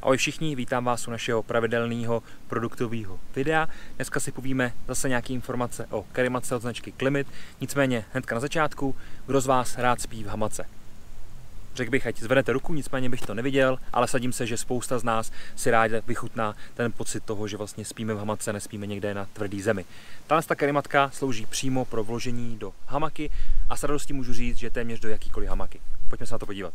Ahoj všichni, vítám vás u našeho pravidelného produktového videa. Dneska si povíme zase nějaké informace o karimatce od značky Klimit. Nicméně hnedka na začátku, kdo z vás rád spí v hamace? Řekl bych, ať zvednete ruku, nicméně bych to neviděl, ale sadím se, že spousta z nás si ráda vychutná ten pocit toho, že vlastně spíme v hamace, nespíme někde na tvrdý zemi. Tahle karimatka slouží přímo pro vložení do hamaky a s radostí můžu říct, že téměř do jakýkoliv hamaky. Pojďme se na to podívat.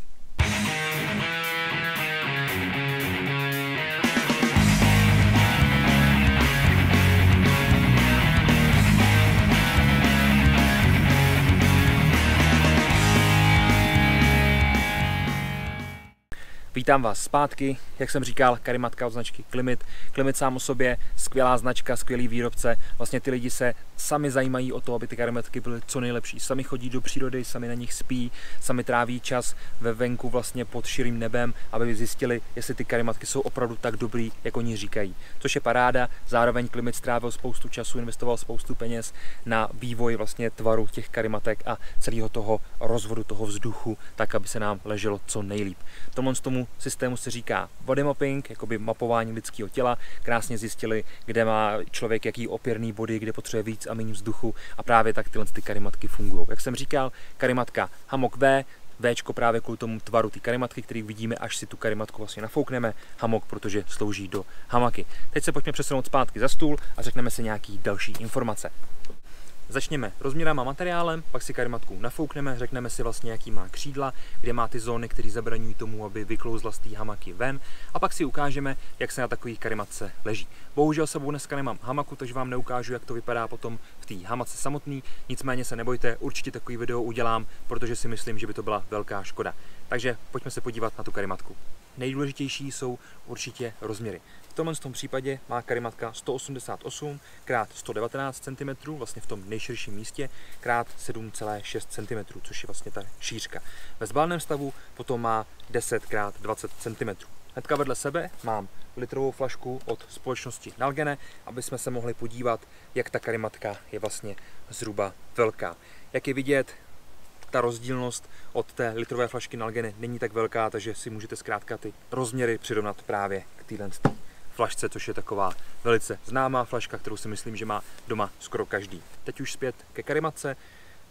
Vítám vás zpátky, jak jsem říkal, karimatka od značky Klimit. Klimit sám o sobě, skvělá značka, skvělý výrobce. Vlastně ty lidi se sami zajímají o to, aby ty karimatky byly co nejlepší. Sami chodí do přírody, sami na nich spí, sami tráví čas ve venku vlastně pod širým nebem, aby zjistili, jestli ty karimatky jsou opravdu tak dobrý, jak oni říkají. Což je paráda, zároveň Klimit strávil spoustu času, investoval spoustu peněz na vývoj vlastně tvaru těch karimatek a celého toho rozvodu toho vzduchu, tak aby se nám leželo co nejlíp. Tomu systému se říká body mapping, jakoby mapování lidského těla. Krásně zjistili, kde má člověk jaký opěrný body, kde potřebuje víc a méně vzduchu a právě tak tyhle karimatky fungují. Jak jsem říkal, karimatka hamok Včko právě kvůli tomu tvaru ty karimatky, který vidíme, až si tu karimatku vlastně nafoukneme, hamok, protože slouží do hamaky. Teď se pojďme přesunout zpátky za stůl a řekneme si nějaký další informace. Začněme rozměrama materiálem, pak si karimatku nafoukneme, řekneme si vlastně, jaký má křídla, kde má ty zóny, které zabraňují tomu, aby vyklouzla z té hamaky ven, a pak si ukážeme, jak se na takový karimatce leží. Bohužel sebou dneska nemám hamaku, takže vám neukážu, jak to vypadá potom v té hamace samotný, nicméně se nebojte, určitě takový video udělám, protože si myslím, že by to byla velká škoda. Takže pojďme se podívat na tu karimatku. Nejdůležitější jsou určitě rozměry. V tomhle případě má karimatka 188 x 119 cm, vlastně v tom nejširším místě, krát 7,6 cm, což je vlastně ta šířka. Ve zbaleném stavu potom má 10 x 20 cm. Hnedka vedle sebe mám litrovou flašku od společnosti Nalgene, aby jsme se mohli podívat, jak ta karimatka je vlastně zhruba velká. Jak je vidět, ta rozdílnost od té litrové flašky Nalgene není tak velká, takže si můžete zkrátka ty rozměry přirovnat právě k téhle flašce, což je taková velice známá flaška, kterou si myslím, že má doma skoro každý. Teď už zpět ke karimatce.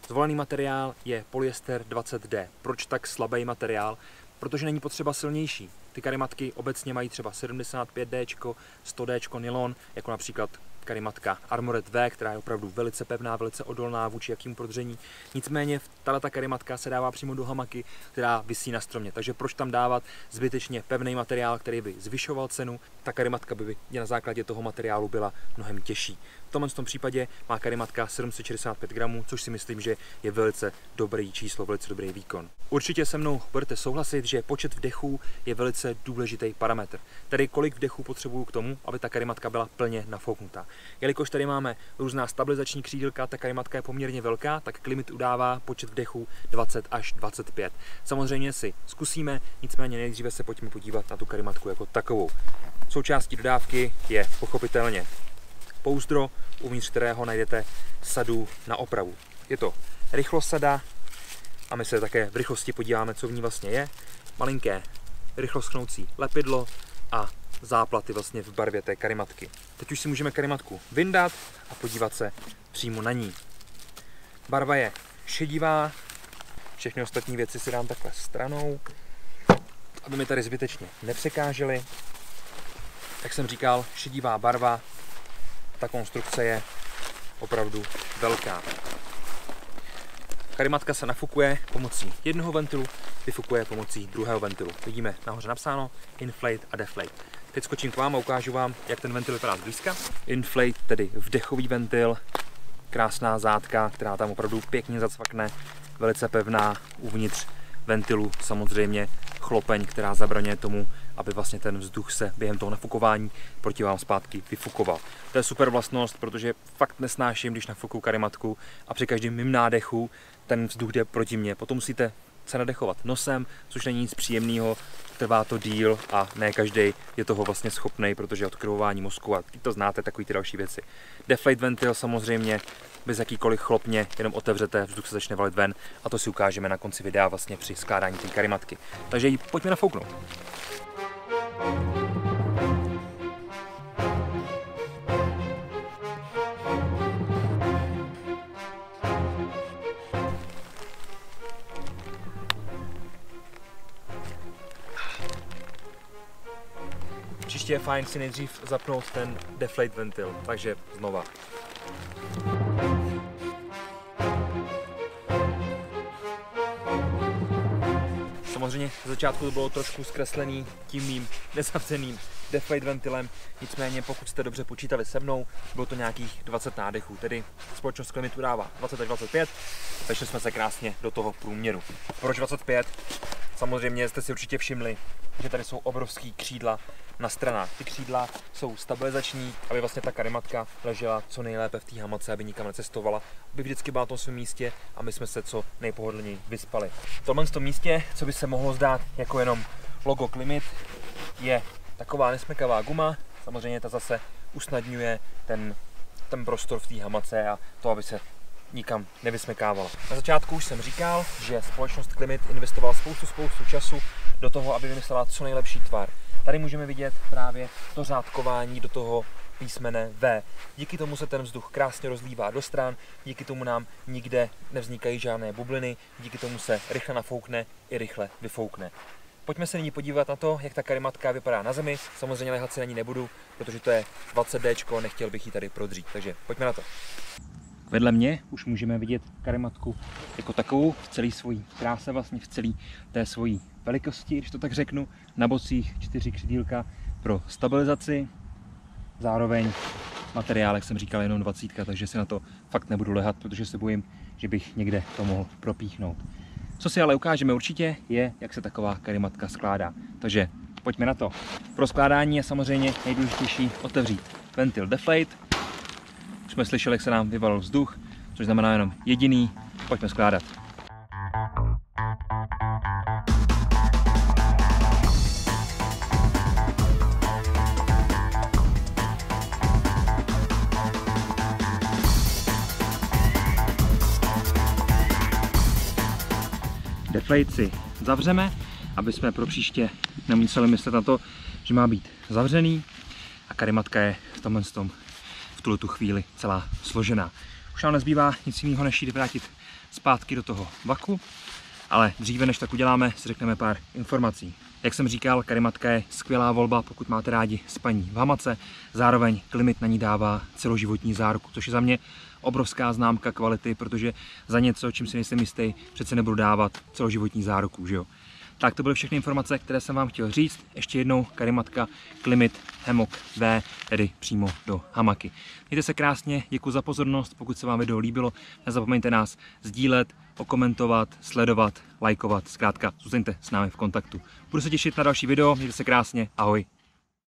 Zvolený materiál je polyester 20D. Proč tak slabý materiál? Protože není potřeba silnější. Ty karimatky obecně mají třeba 75D, 100D nylon, jako například karimatka Armored V, která je opravdu velice pevná, velice odolná vůči jakým prodření. Nicméně tato karimatka se dává přímo do hamaky, která visí na stromě. Takže proč tam dávat zbytečně pevný materiál, který by zvyšoval cenu? Ta karimatka by na základě toho materiálu byla mnohem těžší. V tomto případě má karimatka 765 gramů, což si myslím, že je velice dobrý číslo, velice dobrý výkon. Určitě se mnou budete souhlasit, že počet vdechů je velice důležitý parametr. Tedy kolik vdechů potřebuju k tomu, aby ta karimatka byla plně nafouknutá. Jelikož tady máme různá stabilizační křídilka, ta karimatka je poměrně velká, tak Klimit udává počet vdechů 20 až 25. Samozřejmě si zkusíme, nicméně nejdříve se pojďme podívat na tu karimatku jako takovou. Součástí dodávky je pochopitelně pouzdro, uvnitř kterého najdete sadu na opravu. Je to rychlosada a my se také v rychlosti podíváme, co v ní vlastně je. Malinké rychloschnoucí lepidlo a záplaty vlastně v barvě té karimatky. Teď už si můžeme karimatku vyndat a podívat se přímo na ní. Barva je šedivá, všechny ostatní věci si dám takhle stranou, aby mi tady zbytečně nepřekážely. Jak jsem říkal, šedivá barva, ta konstrukce je opravdu velká. Karimatka se nafukuje pomocí jednoho ventilu, vyfukuje pomocí druhého ventilu. Vidíme nahoře napsáno Inflate a Deflate. Teď skočím k vám a ukážu vám, jak ten ventil vypadá zblízka. Inflate, tedy vdechový ventil, krásná zátka, která tam opravdu pěkně zacvakne, velice pevná, uvnitř ventilu samozřejmě chlopeň, která zabraňuje tomu, aby vlastně ten vzduch se během toho nafukování proti vám zpátky vyfukoval. To je super vlastnost, protože fakt nesnáším, když nafukuju karimatku a při každém mým nádechu ten vzduch jde proti mně. Potom musíte se nadechovat nosem, což není nic příjemného, trvá to díl a ne každý je toho vlastně schopný, protože odkrvování mozku a to znáte, takový ty další věci. Deflate ventil samozřejmě bez jakýkoliv chlopně, jenom otevřete, vzduch se začne valit ven a to si ukážeme na konci videa vlastně při skládání té karimatky. Takže ji pojďme nafouknout. Určitě je fajn si nejdřív zapnout ten deflate ventil, takže znova. Samozřejmě z začátku to bylo trošku zkreslený tím mým nezavřeným deflate ventilem, nicméně pokud jste dobře počítali se mnou, bylo to nějakých 20 nádechů, tedy společnost Klimit dává 20 až 25, takže jsme se krásně do toho průměru. Proč 25? Samozřejmě jste si určitě všimli, že tady jsou obrovský křídla na stranách. Ty křídla jsou stabilizační, aby vlastně ta karimatka ležela co nejlépe v té hamace, aby nikam necestovala, aby vždycky byla na tom svém místě a my jsme se co nejpohodlněji vyspali. V tomhle místě, co by se mohlo zdát jako jenom logo Klimit, je taková nesmykavá guma. Samozřejmě ta zase usnadňuje ten prostor v té hamace a to, aby se nikam nevysmykávala. Na začátku už jsem říkal, že společnost Klimit investovala spoustu času do toho, aby vymyslela co nejlepší tvar. Tady můžeme vidět právě to řádkování do toho písmene V. Díky tomu se ten vzduch krásně rozlívá do stran, díky tomu nám nikde nevznikají žádné bubliny, díky tomu se rychle nafoukne i rychle vyfoukne. Pojďme se nyní podívat na to, jak ta karimatka vypadá na zemi. Samozřejmě lehat si na ní nebudu, protože to je 20D, nechtěl bych ji tady prodřít, takže pojďme na to. Vedle mě už můžeme vidět karimatku jako takovou v celé svojí kráse, vlastně v celé té svojí velikosti, když to tak řeknu. Na bocích 4 křidílka pro stabilizaci, zároveň materiál, jak jsem říkal, jenom 20, takže si na to fakt nebudu lehat, protože se bojím, že bych někde to mohl propíchnout. Co si ale ukážeme určitě je, jak se taková karimatka skládá. Takže pojďme na to. Pro skládání je samozřejmě nejdůležitější otevřít ventil deflate. Už jsme slyšeli, jak se nám vyvalil vzduch, což znamená jenom jediný. Pojďme skládat. Deflate si zavřeme, aby jsme pro příště nemuseli myslet na to, že má být zavřený a karimatka je v tuto chvíli celá složená. Už nám nezbývá nic jiného, než ji vrátit zpátky do toho vaku, ale dříve než tak uděláme, si řekneme pár informací. Jak jsem říkal, karimatka je skvělá volba, pokud máte rádi spaní v hamace, zároveň Klimit na ní dává celoživotní záruku, což je za mě obrovská známka kvality, protože za něco, čím si nejsem jistý, přece nebudu dávat celoživotní záruku, že jo. Tak to byly všechny informace, které jsem vám chtěl říct. Ještě jednou karimatka Klimit Hammock V, tedy přímo do hamaky. Mějte se krásně, děkuji za pozornost, pokud se vám video líbilo, nezapomeňte nás sdílet, okomentovat, sledovat, lajkovat, zkrátka zůstaňte s námi v kontaktu. Budu se těšit na další video, mějte se krásně, ahoj.